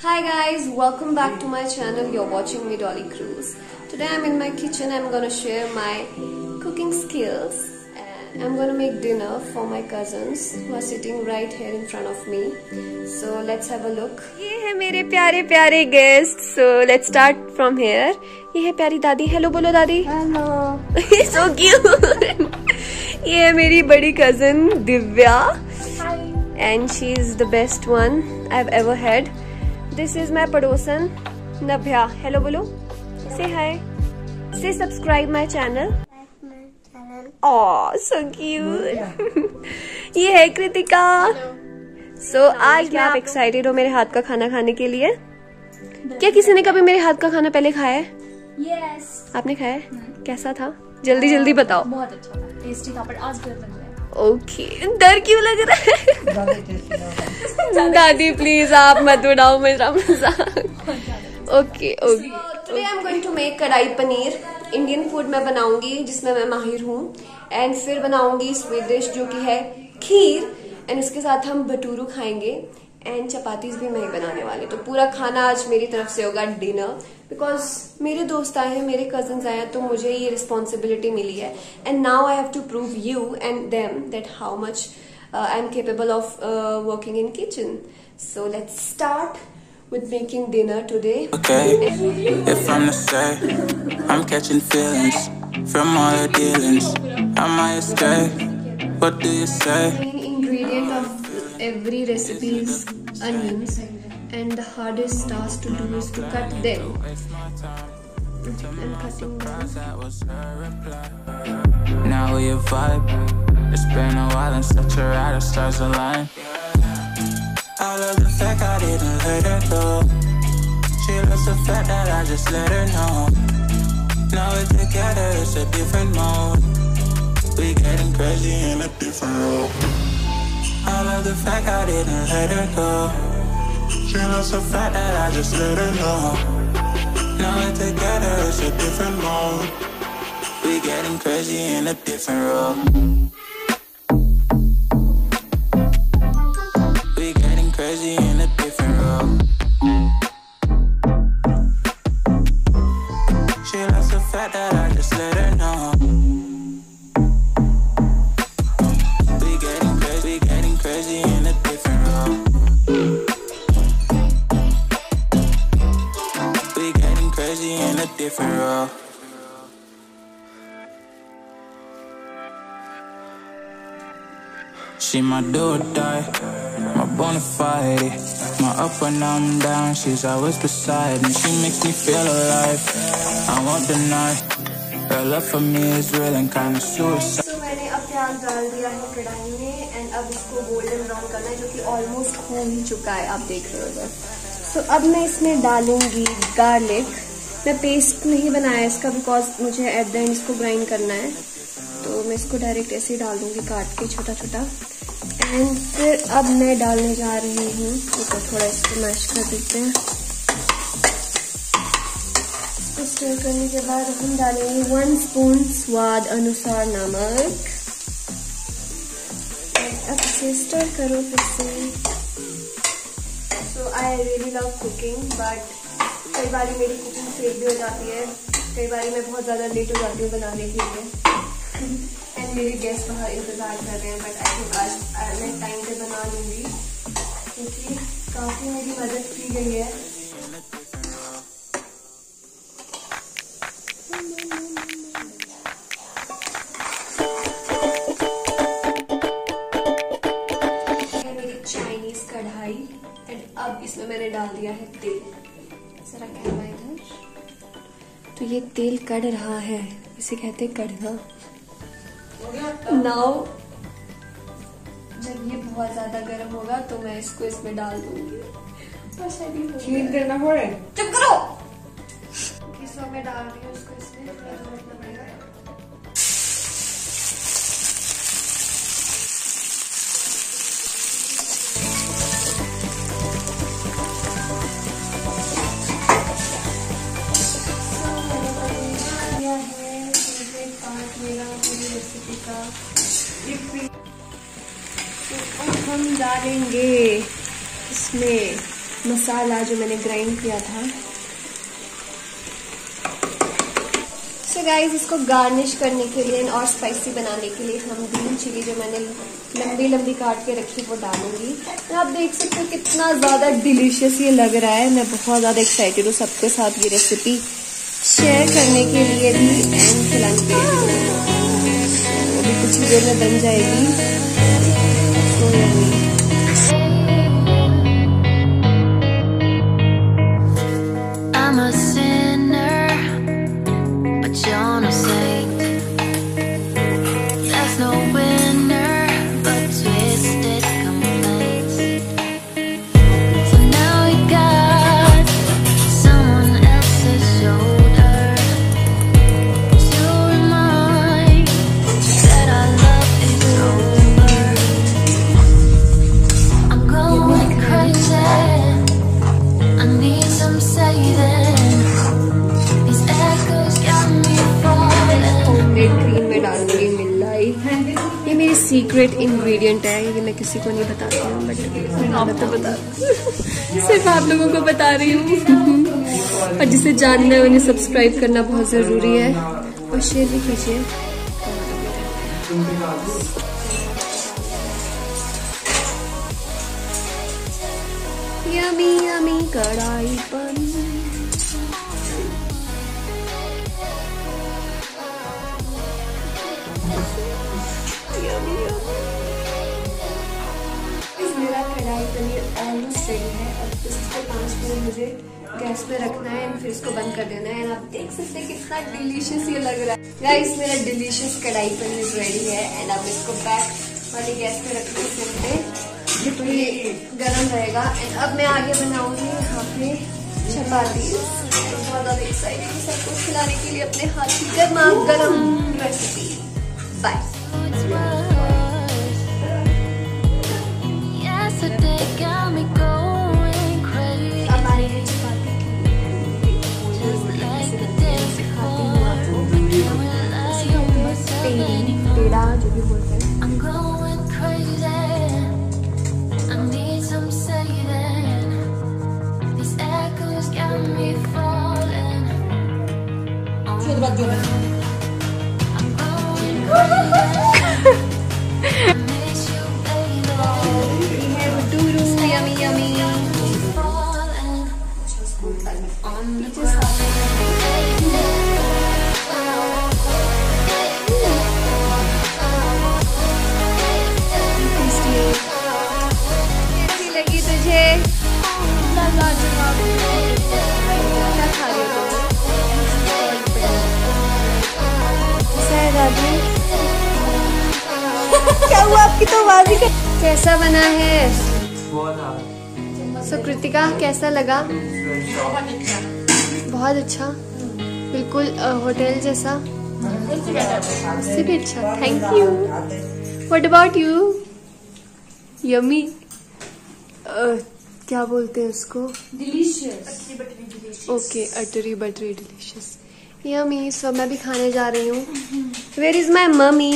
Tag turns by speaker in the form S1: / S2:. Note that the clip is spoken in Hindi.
S1: Hi guys, welcome back to my channel. You're watching me, Dolly Cruz. Today I'm in my kitchen. I'm gonna share my cooking skills and I'm gonna make dinner for my cousins who are sitting right here in front of me. So let's have a look. ये है मेरे प्यारे प्यारे guests. So let's start from here. ये है प्यारी दादी. Hello बोलो दादी. Hello. So cute. ये है मेरी बड़ी cousin Divya. Hi. And she is the best one I've ever had. This is my पड़ोसन नभ्या. Hello बोलो. Say hi. Say subscribe my channel. Oh, so cute. ये है कृतिका. So आज क्या आप excited हो मेरे हाथ का खाना खाने के लिए? क्या किसी ने कभी मेरे हाथ का खाना पहले खाया है?
S2: Yes.
S1: आपने खाया है? कैसा था? जल्दी जल्दी बताओ.
S2: बहुत अच्छा था, टेस्टी था, पर आज डर लग रहा है.
S1: ओके, डर क्यों लग रहा है? दादी प्लीज आप मत उड़ाओ मेरा मजाक. Okay okay. Today I am going to make kadai paneer. Indian food मैं बनाऊंगी जिसमें मैं माहिर हूँ. एंड फिर बनाऊंगी स्वीट डिश जो कि है खीर. एंड उसके साथ हम भटूरू खाएंगे. एंड चपातीज भी मैं ही बनाने वाली. तो पूरा खाना आज मेरी तरफ से होगा डिनर. बिकॉज मेरे दोस्त आए हैं, मेरे कजन्स आए हैं, तो मुझे ये रिस्पॉन्सिबिलिटी मिली है. And now I have to prove you and them that how much I am capable of working in kitchen. So let's start with making dinner today.
S3: Okay, if I'm to say, I'm catching feelings from all the dealings. I might stay. What do you say?
S1: Main ingredient of every recipe is onions, and the hardest task to do is to cut them. I'm cutting them.
S3: Now we vibe. It's been a while and such a ride, the stars align. I love the fact I didn't let her go. She loves the fact that I just let her know. Now we're together, it's a different mode. We getting crazy in a different role. I love the fact I didn't let her go. She loves the fact that I just let her know. Now we're together, it's a different mode. We getting crazy in a different role. Crazy in a different role. She loves the fact that I just let her know. We getting crazy in a different role. We getting crazy in a different role. She my do or die, my bona fide, my up when I'm down, she's always beside me. She makes me feel alive, I won't deny, her love for me is real and kinda suicide.
S1: So मैंने अब प्याज डाल दिया है कढ़ाई में. एंड अब इसको गोल्डन ब्राउन करना है, जो कि ऑलमोस्ट हो ही चुका है, आप देख रहे हो इधर. सो अब मैं इसमें डालूंगी गार्लिक. मैं पेस्ट नहीं बनाया इसका बिकॉज मुझे एट द एंड इसको ग्राइंड करना है. तो मैं इसको डायरेक्ट ऐसे ही डाल दूंगी काट के छोटा छोटा. एंड फिर अब मैं डालने जा रही हूँ. तो थोड़ा इसको मैश कर देते हैं. इसको स्टर करने के बाद हम डालेंगे 1 स्पून स्वाद अनुसार नमक. अब इसे स्टर करो फिर से. So I really love cooking, but कई बार मेरी कुकिंग फेल भी हो जाती है. कई बार मैं बहुत ज़्यादा लेट हो जाती हूँ बनाने के लिए. एंड मेरे गेस्ट बाहर इंतजार कर रहे हैं. बट आई थिंक आज मैं टाइम पे बना लूंगी क्योंकि काफी मेरी मदद की गई है. मेरी चाइनीज कढ़ाई. एंड अब इसमें मैंने डाल दिया है तेल. जरा कैमरा इधर. तो ये तेल कढ़ रहा है, इसे कहते हैं कढ़ना. नाउ जब ये बहुत ज्यादा गर्म होगा तो मैं इसको इसमें डाल दूंगी.
S2: हीट करना पड़े.
S1: चुप करो. इसको मैं डाल रही हूँ, इसको इसमें रखना पड़ेगा. तो अब हम डालेंगे इसमें मसाला जो मैंने ग्राइंड किया था। सो गाइस, इसको गार्निश करने के लिए और स्पाइसी बनाने के लिए हम ग्रीन चिली जो मैंने लंबी लंबी काट के रखी वो डालूंगी। और आप देख सकते हो कितना ज़्यादा डिलीशियस ये लग रहा है। मैं बहुत ज़्यादा एक्साइटेड हूँ सबके साथ ये रेसिपी शेयर करने के लिए भी एंड खिलाने के लिए भी। अभी कुछ ही देर में बन जाएगी। ये मेरी सीक्रेट इंग्रेडिएंट है, ये मैं किसी को नहीं बताती हूँ, बट आप तो बता सिर्फ आप लोगों को बता रही हूँ। और जिसे जानना है उन्हें सब्सक्राइब करना बहुत ज़रूरी है और शेयर भी कीजिए। यमी यमी कढ़ाई पर मेरा कढ़ाई पनीर ऑलमोस्ट रेडी है और इसको 5 मिनट मुझे गैस पे रखना है और फिर इसको बंद कर देना है। आप देख सकते हैं कितना डिलीशियस ये लग रहा है। गाइस, मेरा डिलीशियस कढ़ाई पनीर रेडी है एंड अब इसको बैक वाली गैस पे रखने से तो ये गर्म रहेगा। एंड अब मैं आगे बनाऊंगी यहाँ पे चपाती। बहुत ज़्यादा एक्साइटेड हूँ सबको खिलाने के लिए अपने हाथ की गर्मा गर्म रेसिपी। बाय। पेड़ा जो भी बोलते हैं। Yummy, yummy. कैसी लगी तुझे? क्या खा रही हो तुम? क्या हुआ आपकी तो आवाज ही? कैसा बना है? सो कृतिका, कैसा लगा? बहुत अच्छा, बिल्कुल होटल जैसा, उससे भी अच्छा। Thank you. What about you? Yummy. क्या बोलते हैं उसको? Delicious. Okay, utterly butterly delicious. Yummy. So मैं भी खाने जा रही हूँ। Where is my mummy?